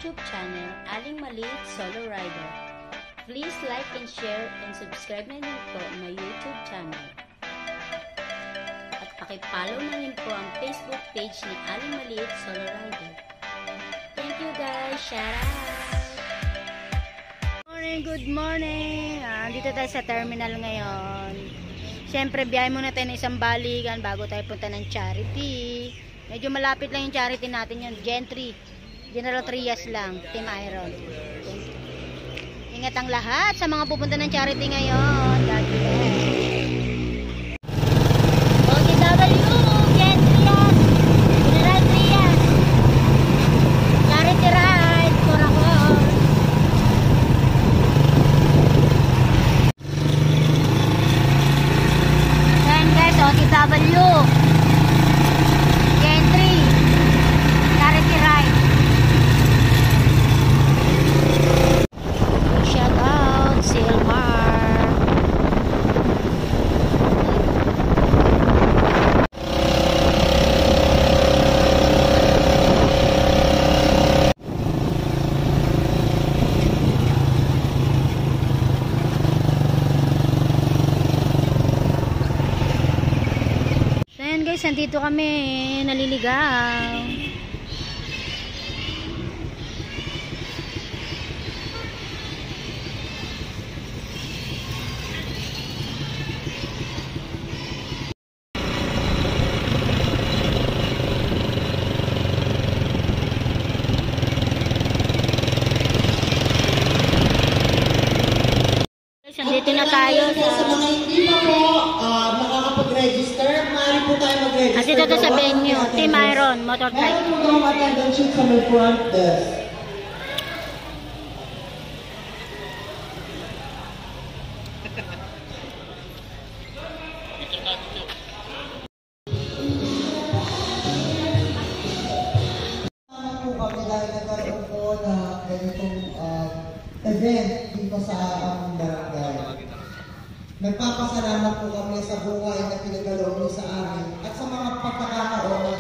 YouTube channel, Aling Maliit Solo Rider. Please like and share and subscribe na din po my YouTube channel. At pakipollow na rin po ang Facebook page ni Aling Maliit Solo Rider. Thank you guys! Shout out! Good morning! Dito tayo sa terminal ngayon. Siyempre, biyahe muna tayo ng isang balikan bago tayo punta ng Charity. Medyo malapit lang yung Charity natin yun. Gentry. General Trias lang. Team Iron. Ingat ang lahat sa mga pupunta ng Charity ngayon. God bless. OTW, Gentry yan. General Trias. Charity ride. Corakor. Yan guys, OTW. Guys, nandito kami naliligaw. Guys, nandito na tayo sa mga hindi pa po nakakapag-register, maaari po tayo mag-register. at dito sa venue, Team Iron Motor Trike. Meron po yung attendance sheet sa may front desk. Po kami dahil nagkaroon po na ganitong event dito sa aming barangay. Nagpapasalamat po kami sa buhay na pinagkaloob niyo sa amin at sa mga pagkakataon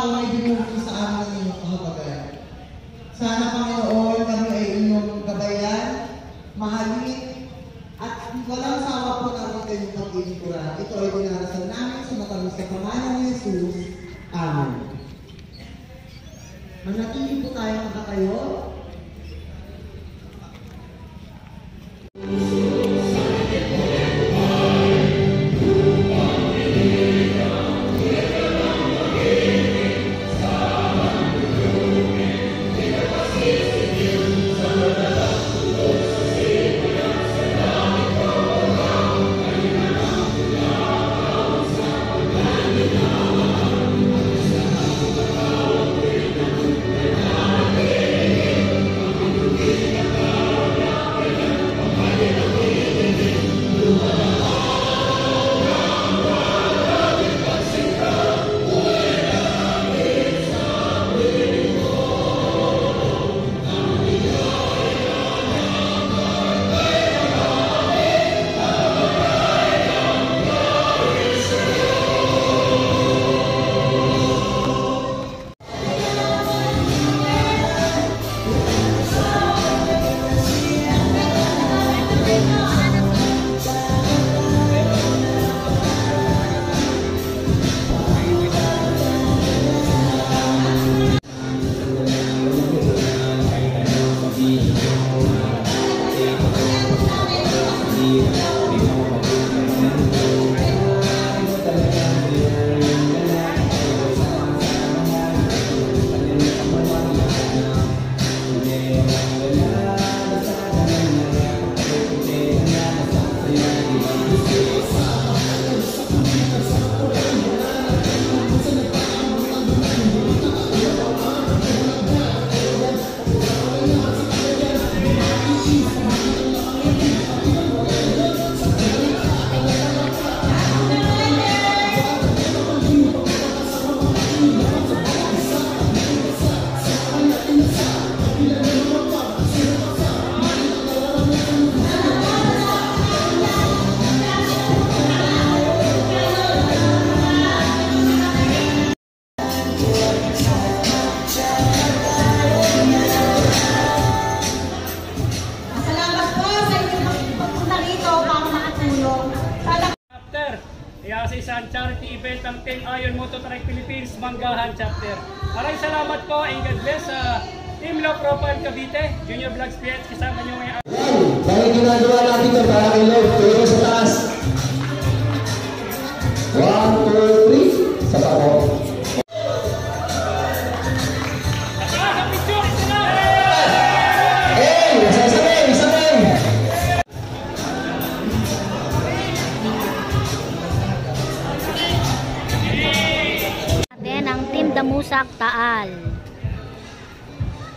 na ibinulong sa amin ng inyong kahabagayan. Sana, Panginoon, kami ay inyong gabayan, mahalin, at walang sawa po namin kayong pag-inikuran. Ito ay dinarasal namin sa matamis na pangalan ni Jesus. Amen. Manatili po tayo nakatayo. Iron Moto Track Philippines, Manggahan Chapter. Maraming salamat po and God bless sa Team Low Profile Cavite, Junior Vlogs PH, kasama nyo ngayon. Dahil ginagawa natin ito para kay Lord, pero sa taas. 1, 2, 3, sa bako. Damusak Taal.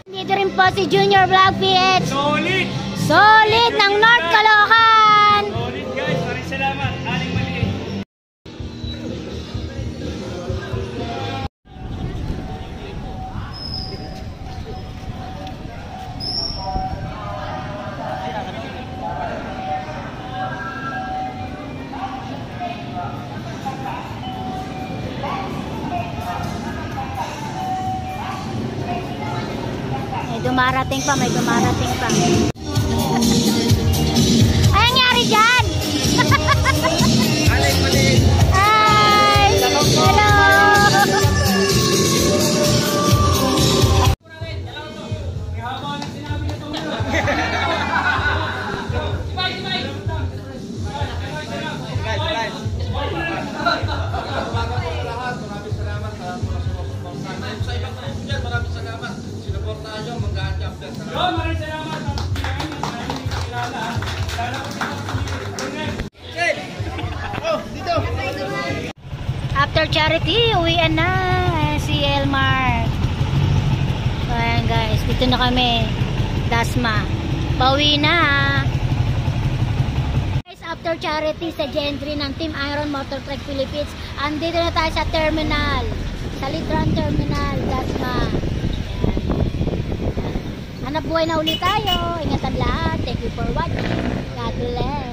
Dito rin po si Junior Vlog PH. Solid! Solid ng North Caloocan. Solid guys, maraming salamat. Aling maliit. May dumarating pa. Ay, nangyari dyan? Ay! Hello! After charity, uwian na si Elmar. So, ayan guys, dito na kami. Dasma. Pauwi na. Guys, after charity sa Gentry ng Team Iron Motor Track Philippines, andito na tayo sa terminal. Sa Litron Terminal, Dasma. Hanap buhay na ulit tayo. Ingatan lahat. Thank you for watching. God bless.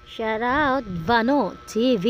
Shout out Vano TV.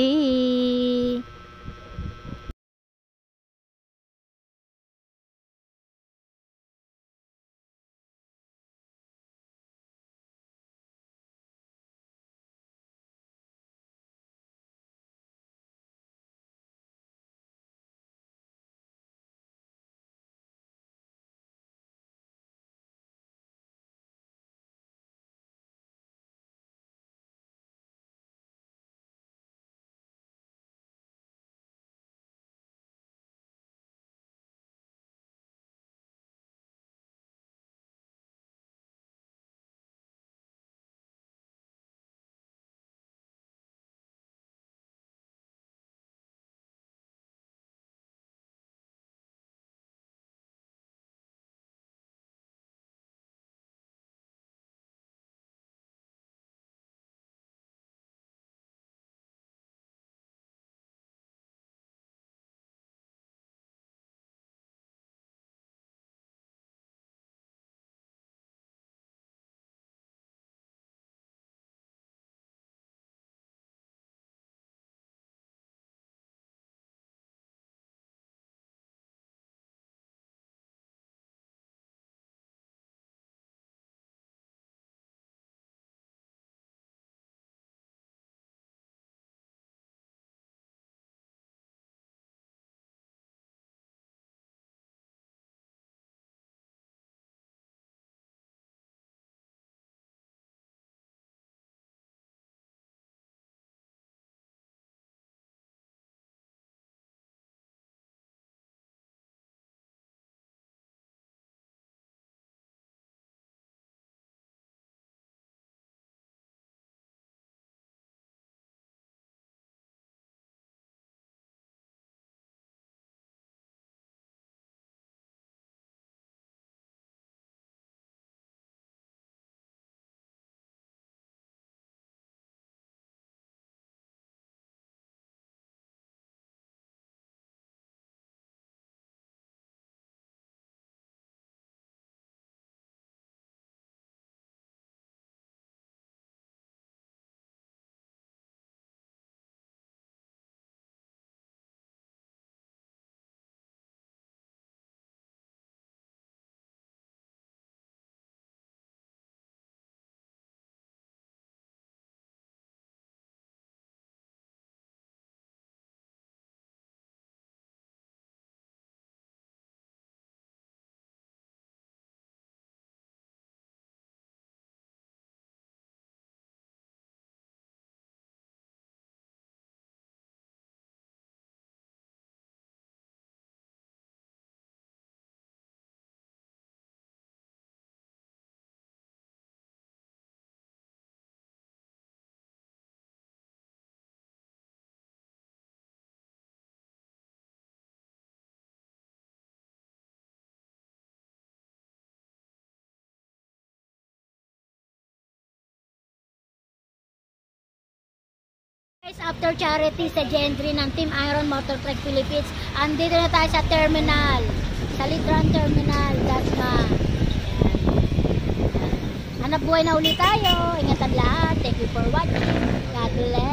Guys, after charity sa Gentry ng Team Iron Motor Trek Philippines, andito na tayo sa terminal, sa Litran Terminal, Dasma. Hanap buhay na ulit tayo. Ingatan lahat. Thank you for watching. God bless.